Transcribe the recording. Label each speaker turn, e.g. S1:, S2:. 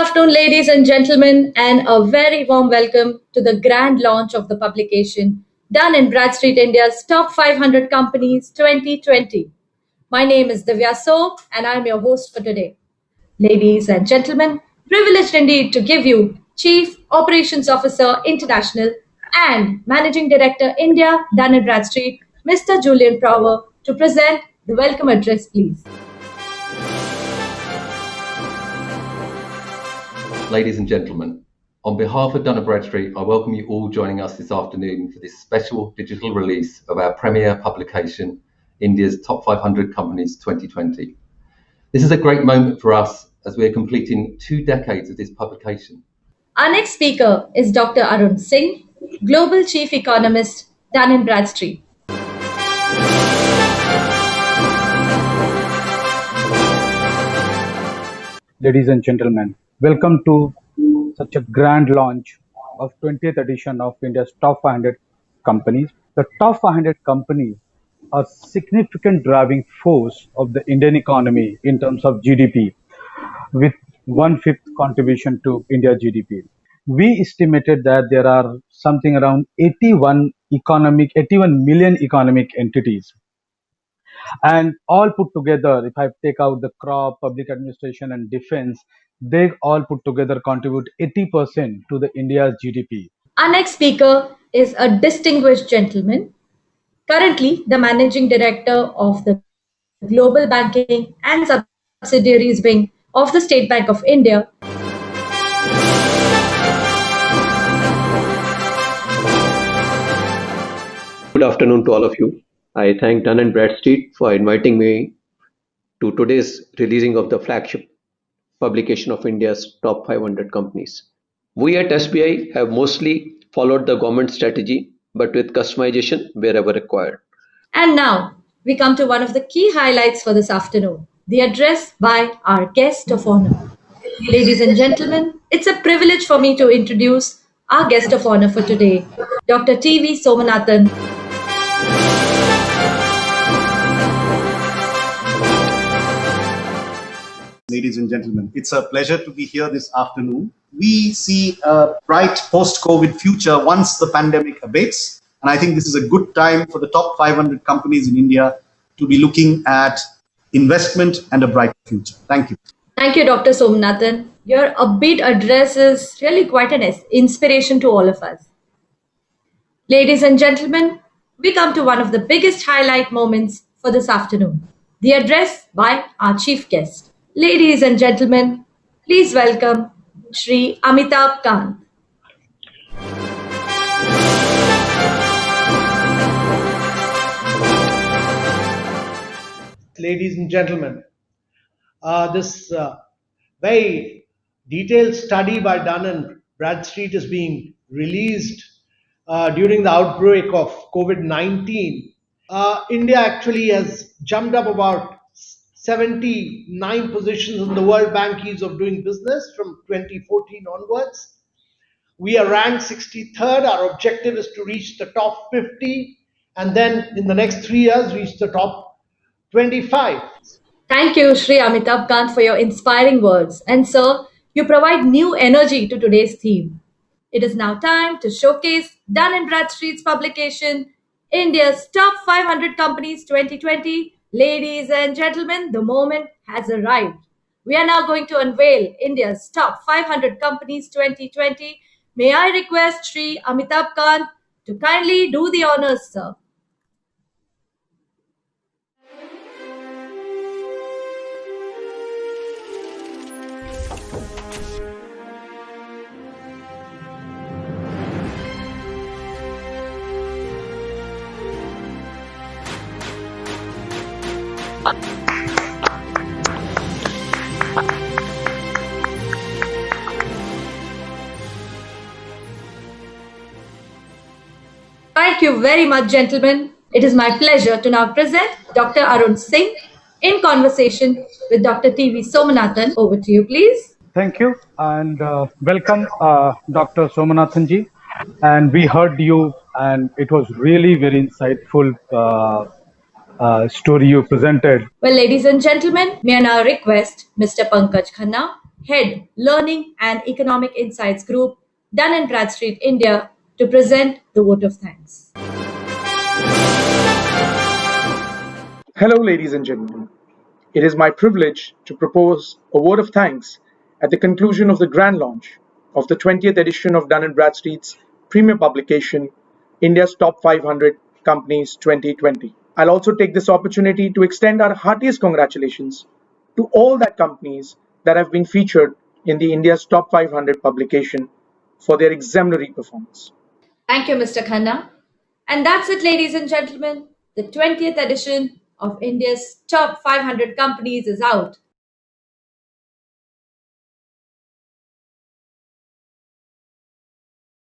S1: afternoon, ladies and gentlemen, and a very warm welcome to the grand launch of the publication done in Bradstreet India's Top 500 Companies 2020. My name is Divya So, and I'm your host for today. Ladies and gentlemen, privileged indeed to give you Chief Operations Officer International and Managing Director India, Dun & Bradstreet, Mr. Julian Prower, to present the welcome address, please.
S2: Ladies and gentlemen, on behalf of Dun & Bradstreet, I welcome you all joining us this afternoon for this special digital release of our premier publication, India's Top 500 Companies 2020. This is a great moment for us as we are completing 2 decades of this publication.
S1: Our next speaker is Dr. Arun Singh, Global Chief Economist, Dun & Bradstreet.
S3: Ladies and gentlemen, welcome to such a grand launch of 20th edition of India's Top 500 Companies. The Top 500 Companies are a significant driving force of the Indian economy in terms of GDP, with 1/5 contribution to India GDP. We estimated that there are something around 81 million economic entities. And all put together, if I take out the crop, public administration and defense, they all put together contribute 80% to the India's GDP.
S1: Our next speaker is a distinguished gentleman, currently the Managing Director of the Global Banking and Subsidiaries Wing of the State Bank of India.
S4: Good afternoon to all of you. I thank Dun & Bradstreet for inviting me to today's releasing of the flagship publication of India's Top 500 Companies. We at SBI have mostly followed the government strategy, but with customization wherever required.
S1: And now we come to one of the key highlights for this afternoon, the address by our guest of honor. Ladies and gentlemen, it's a privilege for me to introduce our guest of honor for today, Dr. T.V. Somanathan.
S5: Ladies and gentlemen, it's a pleasure to be here this afternoon. We see a bright post-COVID future once the pandemic abates. And I think this is a good time for the top 500 companies in India to be looking at investment and a bright future. Thank you.
S1: Thank you, Dr. Somanathan. Your upbeat address is really quite an inspiration to all of us. Ladies and gentlemen, we come to one of the biggest highlight moments for this afternoon, the address by our chief guest. Ladies and gentlemen, please welcome Shri Amitabh Kant.
S6: Ladies and gentlemen, this very detailed study by Dun & Bradstreet is being released during the outbreak of COVID-19. India actually has jumped up about 79 positions in the World Bank Ease of Doing Business from 2014 onwards. We are ranked 63rd. Our objective is to reach the top 50 and then in the next 3 years reach the top 25.
S1: Thank you, Shri Amitabh Kant, for your inspiring words. And sir, you provide new energy to today's theme. It is now time to showcase Dun & Bradstreet's publication, India's Top 500 Companies 2020. Ladies and gentlemen, the moment has arrived. We are now going to unveil India's Top 500 Companies 2020. May I request Shri Amitabh Kant to kindly do the honors, sir. Thank you very much, gentlemen. It is my pleasure to now present Dr. Arun Singh in conversation with Dr. T.V. Somanathan. Over to you, please.
S3: Thank you and welcome, Dr. Somanathan ji. And we heard you, and it was really very insightful story you presented.
S1: Well, ladies and gentlemen, may I now request Mr. Pankaj Khanna Head Learning and Economic Insights Group, Dun& Bradstreet, India, to present the vote of thanks.
S7: Hello, ladies and gentlemen. It is my privilege to propose a vote of thanks at the conclusion of the grand launch of the 20th edition of Dun & Bradstreet's premier publication, India's Top 500 Companies 2020. I'll also take this opportunity to extend our heartiest congratulations to all that companies that have been featured in the India's Top 500 publication for their exemplary performance.
S1: Thank you, Mr. Khanna. And that's it, ladies and gentlemen. The 20th edition of India's Top 500 Companies is out.